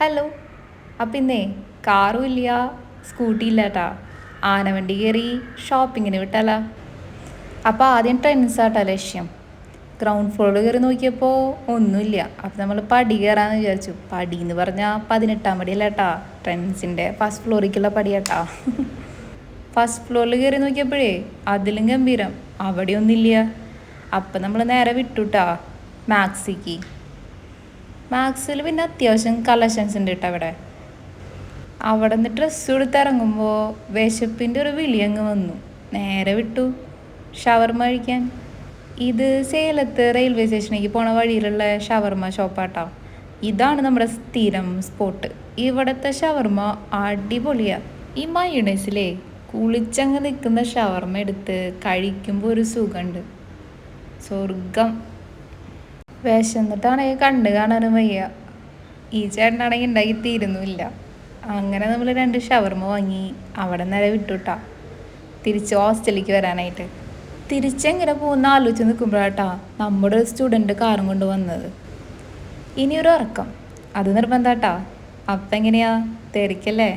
Hello. അപ്പം ഇന്നേ കാറും ഇല്ല, സ്കൂട്ടി ഇല്ലാട്ടാ, ആനവണ്ടി കയറി ഷോപ്പിങ്ങിന് വിട്ടാലാ. അപ്പോൾ ആദ്യം ട്രെൻഡ്സാട്ടാ ലക്ഷ്യം. ഗ്രൗണ്ട് ഫ്ലോറിൽ കയറി നോക്കിയപ്പോൾ ഒന്നുമില്ല. അപ്പം നമ്മൾ പടി കയറാമെന്ന് വിചാരിച്ചു. പടി എന്ന് പറഞ്ഞാൽ 18-ാം പടിയല്ലേട്ടാ, ട്രെൻഡ്സിൻ്റെ ഫസ്റ്റ് ഫ്ലോറിലേക്കുള്ള പടിയാട്ടാ. ഫസ്റ്റ് ഫ്ലോറിൽ കയറി നോക്കിയപ്പോഴേ അതിലും ഗംഭീരം, അവിടെ ഒന്നുമില്ല. അപ്പം നമ്മൾ നേരെ വിട്ടുട്ടാ മാക്സിക്ക്. മാക്സിൽ പിന്നെ അത്യാവശ്യം കളക്ഷൻസ് ഉണ്ട് കേട്ടോ അവിടെ. അവിടെ നിന്ന് ഡ്രസ്സ് കൊടുത്തിറങ്ങുമ്പോൾ വിശപ്പിൻ്റെ ഒരു വിളി അങ്ങ് വന്നു. നേരെ വിട്ടു ഷവർമ കഴിക്കാൻ. ഇത് സേലത്ത് റെയിൽവേ സ്റ്റേഷനിലേക്ക് പോണ വഴിയിലുള്ള ഷവർമ ഷോപ്പാട്ടോ. ഇതാണ് നമ്മുടെ സ്ഥിരം സ്പോട്ട്. ഇവിടുത്തെ ഷവർമ അടിപൊളിയാണ്. ഈ മയോണൈസിലേ കുളിച്ചങ്ങ് നിൽക്കുന്ന ഷവർമ എടുത്ത് കഴിക്കുമ്പോൾ ഒരു സുഖമുണ്ട്, സ്വർഗം. വിശന്നിട്ടാണെങ്കിൽ കണ്ണ് കാണാനും വയ്യ. ഈ ചേട്ടനാണെങ്കിൽ ഉണ്ടാക്കി തീരുന്നുമില്ല. അങ്ങനെ നമ്മൾ 2 ഷവർമ വാങ്ങി അവിടെ നേരെ വിട്ടുട്ടാ തിരിച്ച് ഹോസ്റ്റലിലേക്ക് വരാനായിട്ട്. തിരിച്ചെങ്ങനെ പോകുന്ന ആലോചിച്ച് നിൽക്കുമ്പോഴാട്ടാ നമ്മുടെ ഒരു സ്റ്റുഡൻറ്റ് കാറും കൊണ്ട് വന്നത്. ഇനിയൊരു ഇറക്കം, അത് നിർബന്ധാട്ടാ. അപ്പം എങ്ങനെയാ, തിരക്കല്ലേ.